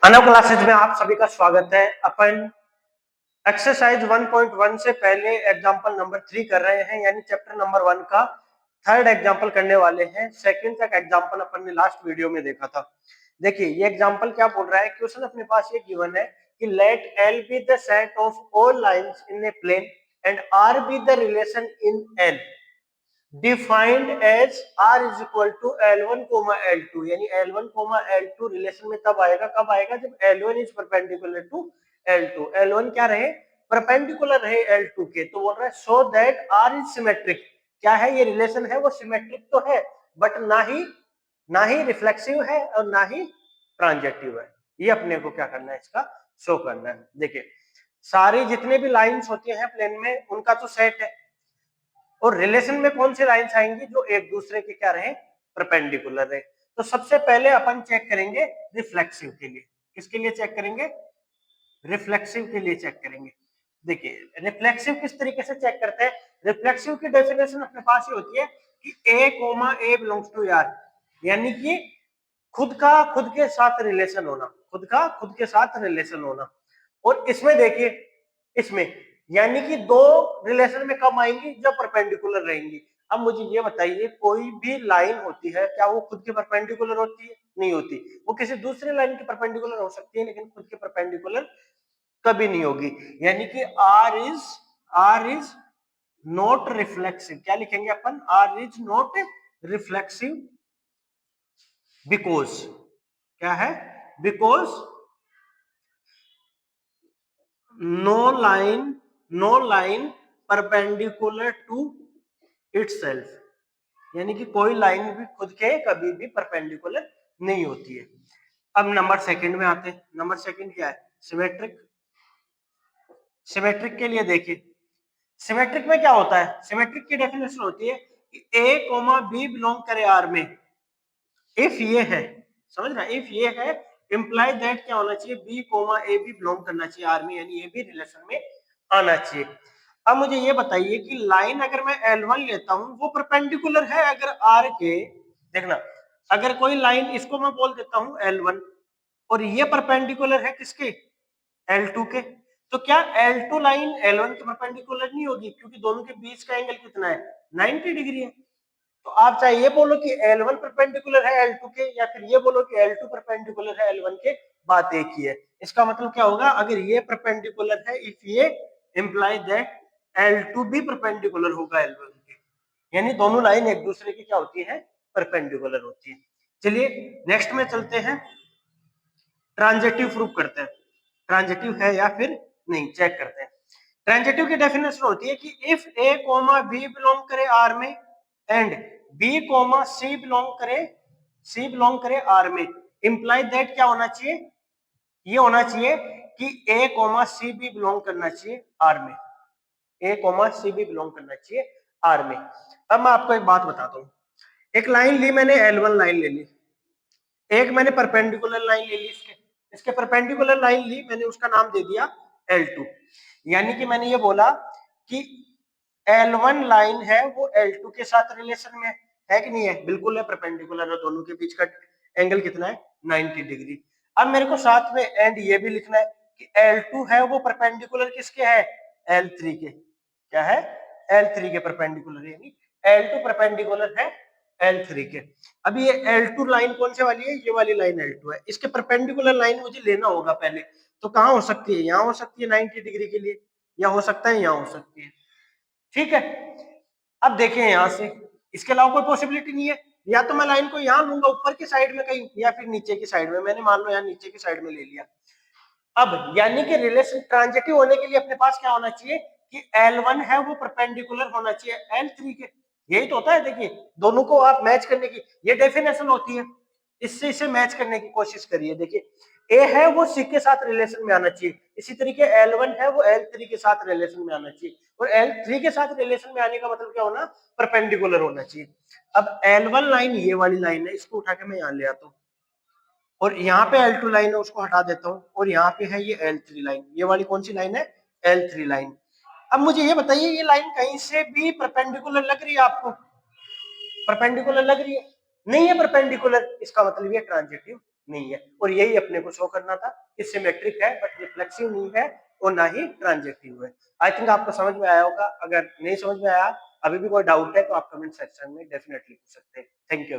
Anav classes में आप सभी का स्वागत है। अपन एक्सरसाइज 1.1 से पहले एग्जांपल नंबर 3 कर रहे हैं, यानी चैप्टर नंबर 1 का थर्ड एग्जांपल करने वाले हैं। सेकंड तक एग्जांपल अपन ने लास्ट वीडियो में देखा था। देखिए ये एग्जांपल क्या बोल रहा है। क्वेश्चन अपने पास ये गिवन है कि let L be the set of all lines in a plane and R be the relation in L defined as R is equal to L1, L2, यानी L1, L2 रिलेशन में तब आएगा, कब आएगा, जब L1 is perpendicular to L2। L1 क्या रहे, perpendicular रहे L2 के। तो बोल रहा है so that R is symmetric. क्या है ये रिलेशन है, वो सिमेट्रिक तो है बट ना ही रिफ्लेक्सिव है और ना ही ट्रांजेक्टिव है। ये अपने को क्या करना है, इसका शो करना है। देखिए सारी जितने भी लाइंस होती हैं प्लेन में उनका तो सेट है, और रिलेशन में कौन सी लाइंस आएंगी जो एक दूसरे के क्या रहे, परपेंडिकुलर रहे। तो सबसे पहले अपन चेक करेंगे रिफ्लेक्सिव के लिए। किसके लिए चेक करेंगे, रिफ्लेक्सिव के लिए चेक करेंगे। देखिए रिफ्लेक्सिव किस तरीके से चेक करते हैं। रिफ्लेक्सिव की डेफिनेशन अपने पास ये होती है कि ए बिलोंग्स टू आर, यानी कि खुद के साथ रिलेशन होना, खुद के साथ रिलेशन होना। और इसमें देखिए, इसमें यानी कि दो रिलेशन में कब आएंगी, जब परपेंडिकुलर रहेंगी। अब मुझे ये बताइए, कोई भी लाइन होती है क्या वो खुद के परपेंडिकुलर होती है, नहीं होती। वो किसी दूसरे लाइन के परपेंडिकुलर हो सकती है लेकिन खुद के परपेंडिकुलर कभी नहीं होगी। यानी कि आर इज नॉट रिफ्लेक्सिव। क्या लिखेंगे अपन, R is not reflexive because, क्या है, because no line perpendicular to itself, यानी कि कोई लाइन भी खुद के कभी भी परपेंडिकुलर नहीं होती है। अब नंबर सेकंड में आते हैं। नंबर सेकंड क्या है, सिमेट्रिक। सिमेट्रिक के लिए देखिए, सिमेट्रिक में क्या होता है, सिमेट्रिक की डेफिनेशन होती है कि ए कोमा बी बिलोंग करे आर में। इफ ये है, समझ रहा, इफ ये है इंप्लाई दैट क्या होना चाहिए, बी कोमा ए भी बिलोंग करना चाहिए आर में, यानी ये भी रिलेशन में आना चाहिए। अब मुझे ये बताइए कि लाइन अगर मैं L1 लेता हूं वो परपेंडिकुलर है अगर आर के, देखना अगर कोई लाइन, इसको मैं बोल देता हूं L1 और ये परपेंडिकुलर है किसके, L2 के, तो क्या L2 लाइन L1 के परपेंडिकुलर नहीं होगी, क्योंकि दोनों के बीच का एंगल कितना है, 90 डिग्री है। तो आप चाहे ये बोलो कि L1 परपेंडिकुलर है L2 के, या फिर ये बोलो कि L2 परपेंडिकुलर है L1 के, बात एक ही है। इसका मतलब क्या होगा, अगर ये परपेंडिकुलर है, इफ ये इंप्लाई दैट L2 भी परपेंडिकुलर होगा L1 के, यानी दोनों लाइन एक दूसरे की क्या होती है, परपेंडिकुलर होती है। चलिए नेक्स्ट में चलते हैं, ट्रांजेक्टिव प्रूफ करते हैं, ट्रांजेक्टिव है या फिर नहीं चेक करते हैं। ट्रांजेक्टिव की डेफिनेशन होती है कि if a comma b belong करे आर में and b comma c belong करे आर में, इंप्लाई दैट क्या होना चाहिए, ये होना चाहिए कि ए कोमा सी भी बिलोंग करना चाहिए आर में, ए कोमा सी भी बिलोंग करना चाहिए आर में। अब मैं आपको एक बात बताता हूं, एक लाइन ली मैंने, L1 लाइन ले ली, एक मैंने परपेंडिकुलर लाइन ले ली, इसके परपेंडिकुलर लाइन ली मैंने, उसका नाम दे दिया L2। यानी कि मैंने ये बोला कि L1 लाइन है वो L2 के साथ रिलेशन में है कि नहीं है, बिल्कुल है, परपेंडिकुलर है, दोनों के बीच का एंगल कितना है, 90 डिग्री। अब मेरे को साथ में एंड ये भी लिखना है कि L2 है वो परपेंडिकुलर किसके है, L3 के, क्या है, L3 के परपेंडिकुलर, यानी L2 परपेंडिकुलर है L3 के। अभी ये L2 लाइन कौन से वाली है, ये वाली लाइन L2 है, इसके परपेंडिकुलर लाइन मुझे लेना होगा पहले। तो कहां हो सकती है, यहां हो सकती है 90 डिग्री के लिए, या हो सकता है यहां हो सकती है, ठीक है। अब देखें यहां से, इसके अलावा कोई पॉसिबिलिटी नहीं है, या तो मैं लाइन को यहां लूंगा ऊपर की साइड में कहीं, या फिर नीचे की साइड में, मैंने मान लो यहां नीचे की साइड में ले लिया। अब यानी कि रिलेशन ट्रांजिटिव होने के लिए अपने पास क्या होना चाहिए कि L1 है वो परपेंडिकुलर होना चाहिए L3 के, यही तो होता है। देखिए दोनों को आप मैच करने की ये डेफिनेशन होती है, इससे इसे मैच करने की कोशिश करिए। देखिए ए है वो सी के साथ रिलेशन में आना चाहिए, इसी तरीके L1 है वो L3 के साथ रिलेशन में आना चाहिए, और L3 के साथ रिलेशन में आने का मतलब क्या होना, परपेंडिकुलर होना चाहिए। अब L1 लाइन ये वाली लाइन है, इसको उठा के मैं यहां ले आता हूं, और यहाँ पे L2 लाइन है उसको हटा देता हूं, और यहाँ पे है ये L3 लाइन, ये वाली कौन सी लाइन है, L3 लाइन। अब मुझे ये बताइए, ये लाइन कहीं से भी परपेंडिकुलर लग रही है आपको, परपेंडिकुलर लग रही है, नहीं है परपेंडिकुलर, इसका मतलब ये ट्रांजिटिव नहीं है, और यही अपने को शो करना था कि सिमेट्रिक है बट रिफ्लेक्सिव नहीं है और ना ही ट्रांजेक्टिव है। आई थिंक आपको समझ में आया होगा। अगर नहीं समझ में आया, अभी भी कोई डाउट है तो आप कमेंट सेक्शन में डेफिनेटली पूछ सकते हैं। Thank you.